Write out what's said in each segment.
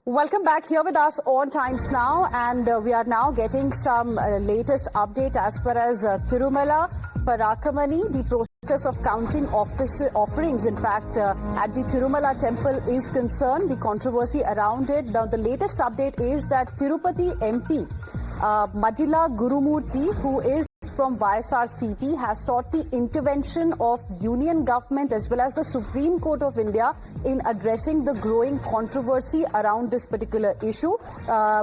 Welcome back here with us on Times Now, and we are now getting some latest update as far as Tirumala Parakamani, the process of counting offerings, in fact, at the Tirumala temple is concerned, the controversy around it. Now, the latest update is that Tirupati MP Maddila Gurumoorthy, who is from YSRCP, has sought the intervention of Union government as well as the Supreme Court of India in addressing the growing controversy around this particular issue.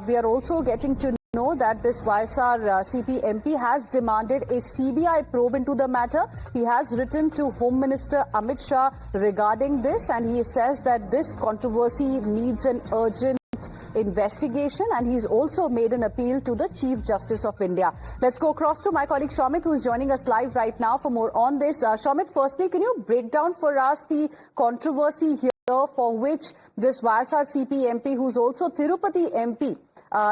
We are also getting to know that this YSRCP MP has demanded a CBI probe into the matter. He has written to Home Minister Amit Shah regarding this, and he says that this controversy needs an urgent investigation, and he's also made an appeal to the Chief Justice of India. Let's go across to my colleague Shamit, who is joining us live right now for more on this. Shamit, firstly, can you break down for us the controversy here for which this YSRCP MP, who's also Tirupati MP,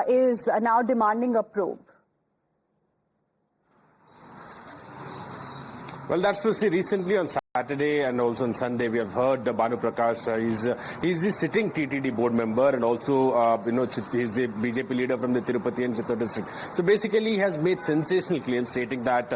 is now demanding a probe? Well, that's to see recently on Saturday and also on Sunday we have heard Banu Prakash. He's the sitting TTD board member, and also he's the BJP leader from the Tirupati and Chittor district. So basically he has made sensational claims stating that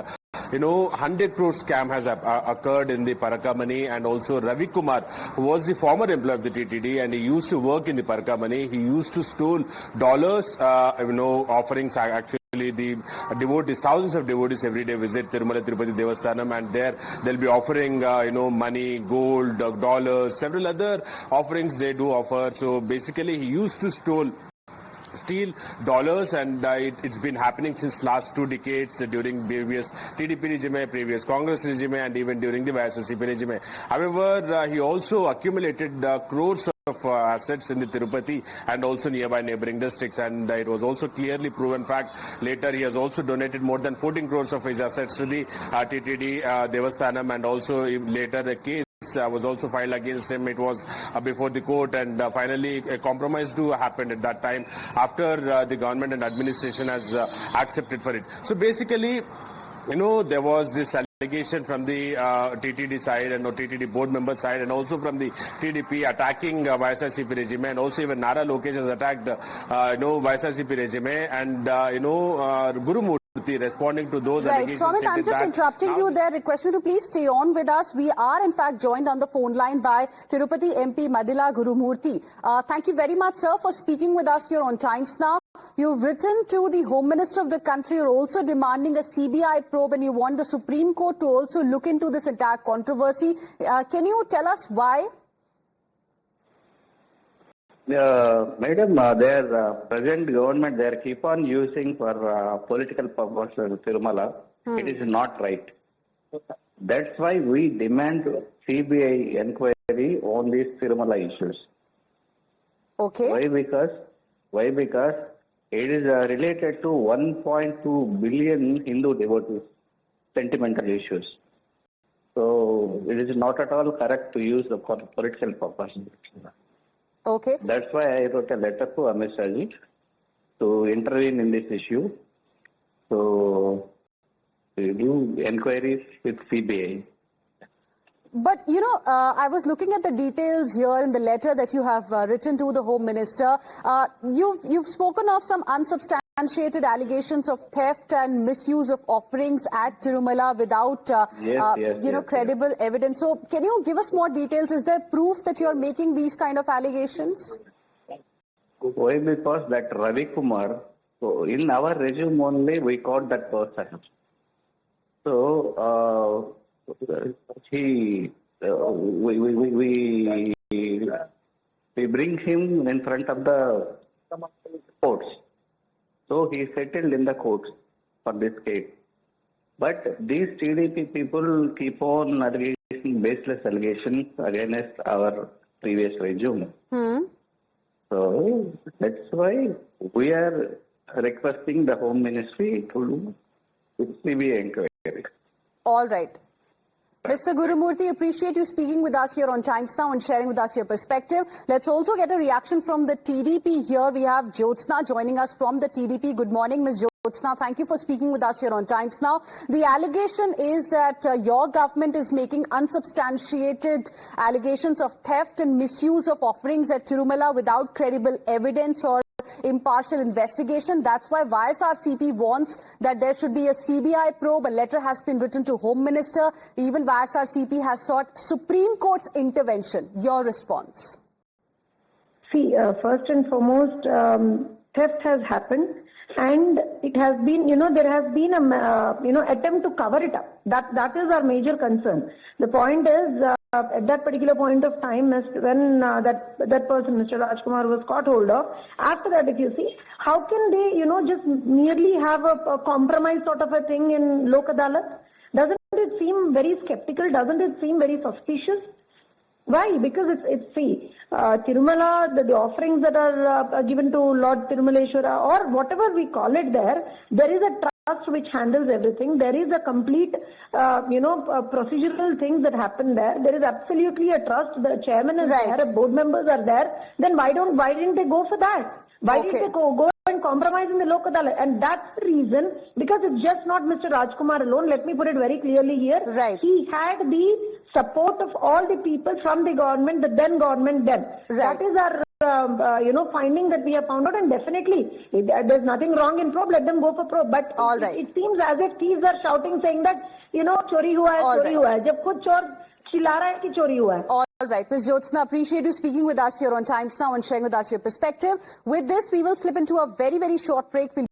100 crore scam has occurred in the Parakamani, and also Ravi Kumar, who was the former employee of the TTD and he used to work in the Parakamani, he used to steal dollars, offerings actually. The devotees, thousands of devotees every day visit Tirumala Tirupati Devasthanam, and they'll be offering money, gold, dollars, several other offerings they do offer. So basically he used to steal dollars, and it's been happening since last 2 decades during previous TDP regime, previous Congress regime, and even during the YSRCP regime. However, he also accumulated crores of assets in the Tirupati and also nearby neighboring districts, and it was also clearly proven fact. Later he has also donated more than 14 crores of his assets to the TTD Devasthanam, and also later a case was also filed against him. It was before the court, and finally a compromise happened at that time after the government and administration has accepted for it. So basically, there was this allegation from the TTD side and TTD board member side, and also from the TDP attacking YSRCP regime, and also even Nara Lokesh has attacked YSRCP regime, and Gurumoorthy responding to those allegations. Right, Swamit, I'm just interrupting you there. Request you to please stay on with us. We are in fact joined on the phone line by Tirupati MP Maddila Gurumoorthy. Thank you very much, sir, for speaking with us here on Times Now. You've written to the Home Minister of the country. You're also demanding a CBI probe, and you want the Supreme Court to also look into this entire controversy. Can you tell us why? Madam, their present government, they keep on using for political purposes Tirumala. It is not right. That's why we demand CBI inquiry on these Tirumala issues. Okay. Why? Because it is related to 1.2 billion Hindu devotees, sentimental issues. So it is not at all correct to use the political purpose. Okay. That's why I wrote a letter to Amit Shah to intervene in this issue. So we do inquiries with CBI. But, I was looking at the details here in the letter that you have written to the Home Minister. You've spoken of some unsubstantiated allegations of theft and misuse of offerings at Tirumala without, credible evidence. So can you give us more details? Is there proof that you're making these kind of allegations? Why? Because that Ravi Kumar, so in our resume only we caught that person. So, we bring him in front of the courts. So he settled in the courts for this case. But these TDP people keep on alleging baseless allegations against our previous regime. So that's why we are requesting the Home Ministry to do CBI inquiry. All right. Mr. Gurumoorthy, appreciate you speaking with us here on Times Now and sharing with us your perspective. Let's also get a reaction from the TDP here. We have Jyotsna joining us from the TDP. Good morning, Ms. Jyotsna. Jyotsna, thank you for speaking with us here on Times Now. The allegation is that your government is making unsubstantiated allegations of theft and misuse of offerings at Tirumala without credible evidence or impartial investigation. That's why YSRCP wants that there should be a CBI probe. A letter has been written to Home Minister. Even YSRCP has sought Supreme Court's intervention. Your response? See, first and foremost, theft has happened, and it has been, there has been a, attempt to cover it up. That is our major concern. The point is, at that particular point of time, when that person, Mr. Rajkumar, was caught hold of, after that, if you see, how can they, just merely have a compromise sort of a thing in Lok Adalat? Doesn't it seem very skeptical? Doesn't it seem very suspicious? Why? Because Tirumala, the offerings that are given to Lord Tirumaleshwara, or whatever we call it there is a trust which handles everything. There is a complete, procedural things that happen there. There is absolutely a trust. The chairman is there, board members are there. Then why didn't they go for that? Why did they go and compromise in the Lok Adalat? And that's the reason, because it's just not Mr. Rajkumar alone. Let me put it very clearly here. Right. He had the support of all the people from the government, the then government then. Right. That is our, finding that we have found out, and definitely there's nothing wrong in probe. Let them go for probe. But it seems as if thieves are shouting, saying that, chori hua hai, chori hua hai. Jab khud chor chila raha hai ki chori hua hai. All right, Ms. Jyotsna, appreciate you speaking with us here on Times Now and sharing with us your perspective. With this, we will slip into a very, very short break. We'll